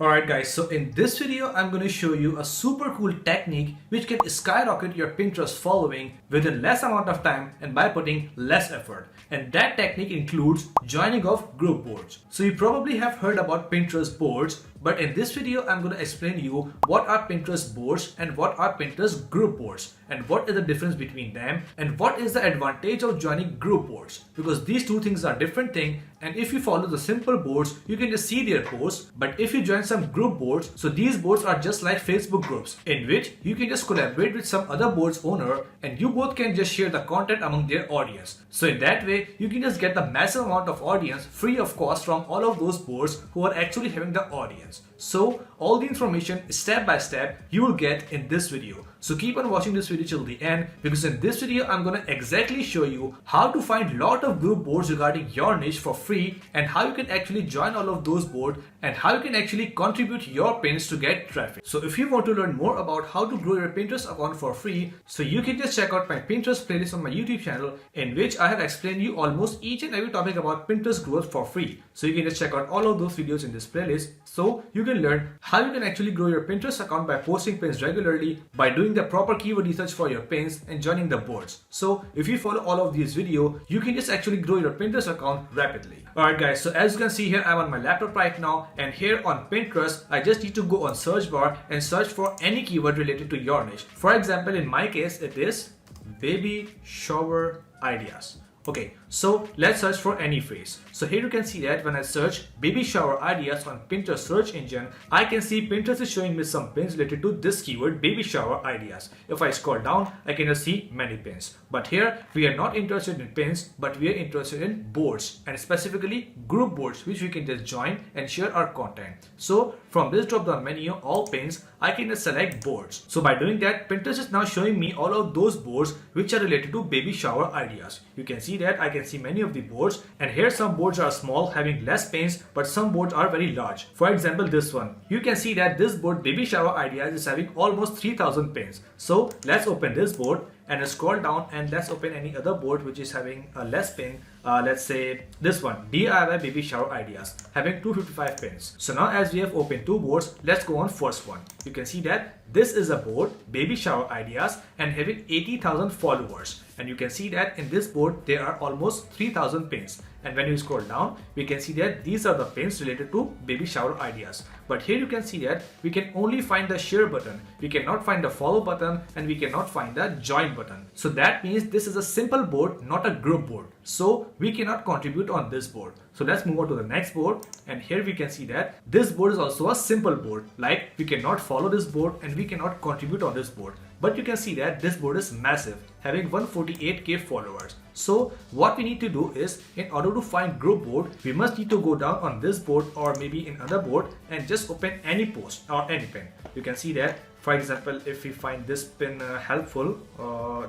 Alright guys, so in this video I'm going to show you a super cool technique which can skyrocket your Pinterest following within less amount of time and by putting less effort. And that technique includes joining of group boards. So you probably have heard about Pinterest boards, but in this video I'm going to explain you what are Pinterest boards and what are Pinterest group boards and what is the difference between them and what is the advantage of joining group boards, because these two things are different things. And if you follow the simple boards, you can just see their posts. But if you join some group boards, so these boards are just like Facebook groups in which you can just collaborate with some other board's owner and you both can just share the content among their audience. So in that way, you can just get the massive amount of audience free of cost from all of those boards who are actually having the audience. So all the information step by step you will get in this video. So keep on watching this video till the end, because in this video I'm gonna exactly show you how to find lot of group boards regarding your niche for free and how you can actually join all of those boards and how you can actually contribute your pins to get traffic. So if you want to learn more about how to grow your Pinterest account for free, so you can just check out my Pinterest playlist on my YouTube channel, in which I have explained you almost each and every topic about Pinterest growth for free. So you can just check out all of those videos in this playlist so you can learn how you can actually grow your Pinterest account by posting pins regularly, by doing the proper keyword research for your pins and joining the boards. So if you follow all of these videos, you can just actually grow your Pinterest account rapidly. Alright guys, so as you can see here, I'm on my laptop right now, and here on Pinterest, I just need to go on search bar and search for any keyword related to your niche. For example, in my case, it is baby shower ideas. Okay, so let's search for any phrase. So here you can see that when I search baby shower ideas on Pinterest search engine, I can see Pinterest is showing me some pins related to this keyword baby shower ideas. If I scroll down, I can just see many pins. But here we are not interested in pins, but we are interested in boards, and specifically group boards, which we can just join and share our content. So from this drop down menu, all pins, I can just select boards. So by doing that, Pinterest is now showing me all of those boards which are related to baby shower ideas. You can see that I can see many of the boards, and here some boards are small having less pins, but some boards are very large. For example, this one, you can see that this board baby shower ideas is having almost 3000 pins. So let's open this board and scroll down and let's open any other board which is having a less pin. Let's say this one, DIY baby shower ideas, having 255 pins. So now as we have opened two boards, let's go on first one. You can see that this is a board baby shower ideas and having 80,000 followers, and you can see that in this board there are almost 3000 pins. And when you scroll down, we can see that these are the pins related to baby shower ideas. But here you can see that we can only find the share button, we cannot find the follow button, and we cannot find the join button. So that means this is a simple board, not a group board. So we cannot contribute on this board. So let's move on to the next board, and here we can see that this board is also a simple board, like we cannot follow this board and we cannot contribute on this board. But you can see that this board is massive, having 148k followers. So what we need to do is, in order to find group board, we must need to go down on this board or maybe in other board and just open any post or any pin. You can see that, for example, if we find this pin helpful,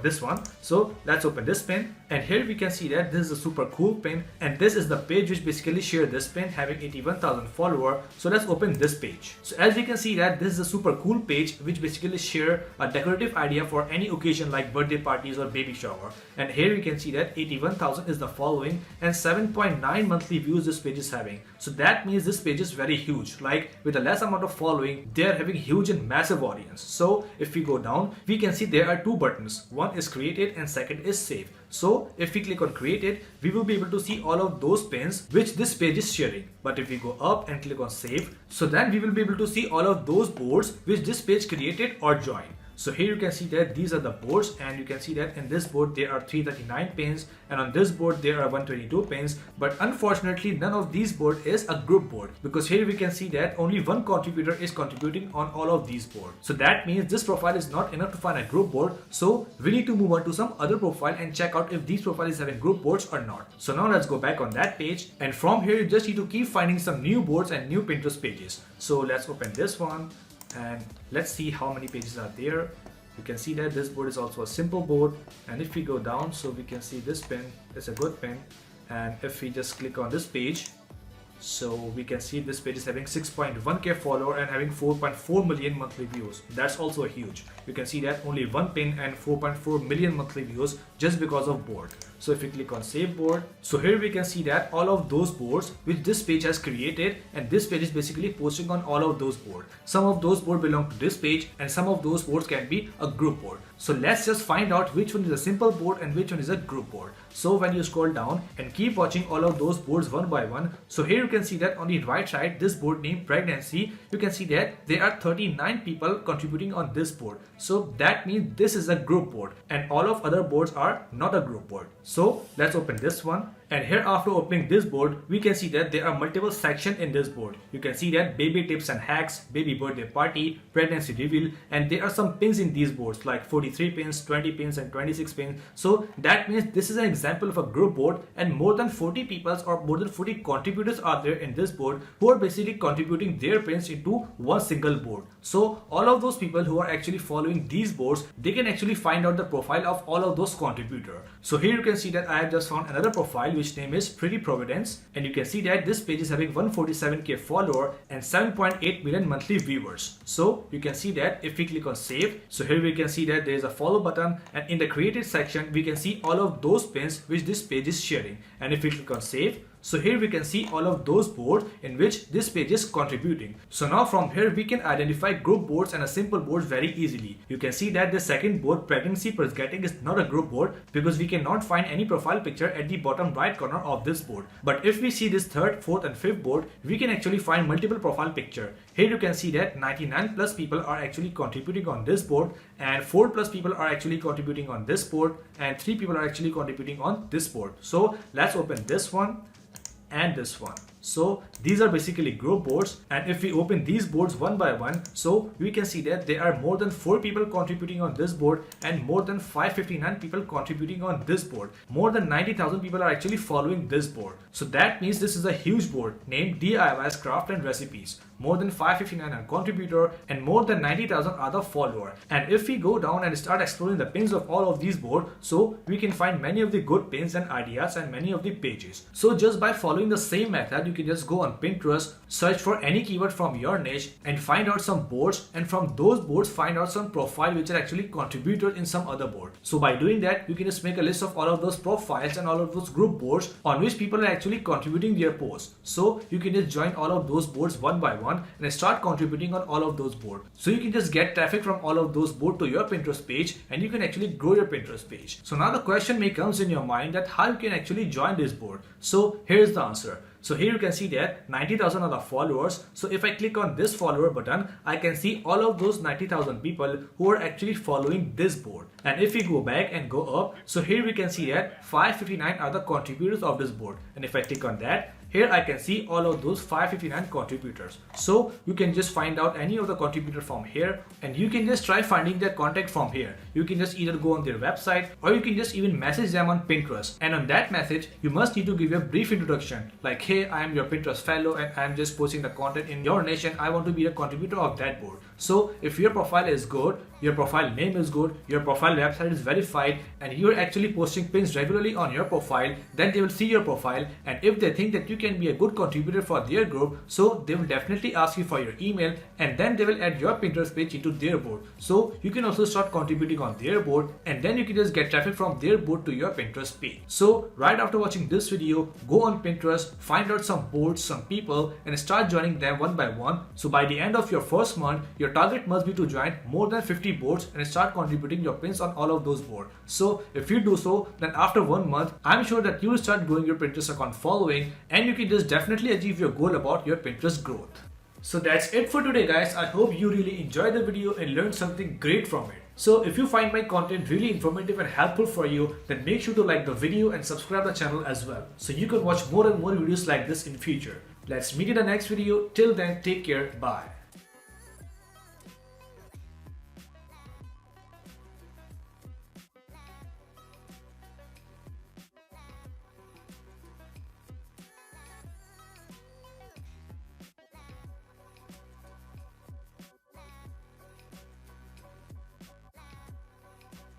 this one, so let's open this pin, and here we can see that this is a super cool pin, and this is the page which basically share this pin having 81,000 followers. So let's open this page. So as we can see that this is a super cool page which basically share a decorative idea for any occasion like birthday parties or baby shower, and here we can see that 81,000 is the following and 7.9 monthly views this page is having. So that means this page is very huge, like with a less amount of following they are having huge and massive audience. So if we go down, we can see there are two buttons. One is created and second is save. So if we click on created, we will be able to see all of those pins which this page is sharing. But if we go up and click on save, so then we will be able to see all of those boards which this page created or joined. So here you can see that these are the boards, and you can see that in this board there are 339 pins, and on this board there are 122 pins. But unfortunately none of these board is a group board, because here we can see that only one contributor is contributing on all of these boards. So that means this profile is not enough to find a group board. So we need to move on to some other profile and check out if these profiles having group boards or not. So now let's go back on that page, and from here you just need to keep finding some new boards and new Pinterest pages. So let's open this one and let's see how many pages are there. You can see that this board is also a simple board, and if we go down, so we can see this pin is a good pin, and if we just click on this page, So we can see this page is having 6.1k follower and having 4.4 million monthly views. That's also huge. You can see that only one pin and 4.4 million monthly views just because of board. So if we click on save board, so here we can see that all of those boards which this page has created, and this page is basically posting on all of those boards. Some of those boards belong to this page and some of those boards can be a group board. So let's just find out which one is a simple board and which one is a group board. So when you scroll down and keep watching all of those boards one by one, so here you can see that on the right side, this board named pregnancy, you can see that there are 39 people contributing on this board. So that means this is a group board and all of other boards are not a group board. So let's open this one. And here after opening this board, we can see that there are multiple sections in this board. You can see that baby tips and hacks, baby birthday party, pregnancy reveal, and there are some pins in these boards like 43 pins, 20 pins and 26 pins. So that means this is an example of a group board and more than 40 people or more than 40 contributors are there in this board who are basically contributing their pins into one single board. So all of those people who are actually following these boards, they can actually find out the profile of all of those contributors. So here you can see that I have just found another profile which name is Pretty Providence, and you can see that this page is having 147k follower and 7.8 million monthly viewers. So you can see that if we click on save, so here we can see that there is a follow button, and in the created section we can see all of those pins which this page is sharing. And if we click on save, so here we can see all of those boards in which this page is contributing. So now from here we can identify group boards and a simple board very easily. You can see that the second board, pregnancy plus getting, is not a group board because we cannot find any profile picture at the bottom right corner of this board. But if we see this third, fourth and fifth board, we can actually find multiple profile picture. Here you can see that 99 plus people are actually contributing on this board, and 4 plus people are actually contributing on this board, and 3 people are actually contributing on this board. So let's open this one and this one. So these are basically group boards, and if we open these boards one by one, so we can see that there are more than 4 people contributing on this board and more than 559 people contributing on this board. More than 90,000 people are actually following this board. So that means this is a huge board named DIY's Craft and Recipes. More than 559 are contributor and more than 90,000 are the follower. And if we go down and start exploring the pins of all of these boards, so we can find many of the good pins and ideas and many of the pages. So just by following the same method, you can just go on Pinterest, search for any keyword from your niche and find out some boards, and from those boards find out some profile which are actually contributors in some other board. So by doing that, you can just make a list of all of those profiles and all of those group boards on which people are actually contributing their posts. So you can just join all of those boards one by one and start contributing on all of those boards. So you can just get traffic from all of those boards to your Pinterest page, and you can actually grow your Pinterest page. So now the question may comes in your mind that how you can actually join this board. So here's the answer. So here you can see that 90,000 are the followers. So if I click on this follower button, I can see all of those 90,000 people who are actually following this board. And if we go back and go up, so here we can see that 559 are the contributors of this board. And if I click on that, here I can see all of those 559 contributors. So you can just find out any of the contributor from here, and you can just try finding their contact from here. You can just either go on their website or you can just even message them on Pinterest. And on that message, you must need to give a brief introduction like, hey, I am your Pinterest fellow and I am just posting the content in your niche and I want to be a contributor of that board. So if your profile is good, your profile name is good, your profile website is verified, and you're actually posting pins regularly on your profile, then they will see your profile, and if they think that you can be a good contributor for their group, so they will definitely ask you for your email, and then they will add your Pinterest page into their board. So you can also start contributing on their board, and then you can just get traffic from their board to your Pinterest page. So right after watching this video, go on Pinterest, find out some boards, some people, and start joining them one by one. So by the end of your first month, your target must be to join more than 50 boards and start contributing your pins on all of those boards. So if you do so, then after 1 month, I'm sure that you will start growing your Pinterest account following, and you can just definitely achieve your goal about your Pinterest growth. So that's it for today, guys. I hope you really enjoyed the video and learned something great from it. So if you find my content really informative and helpful for you, then make sure to like the video and subscribe the channel as well, so you can watch more and more videos like this in future. Let's meet in the next video. Till then, take care. Bye.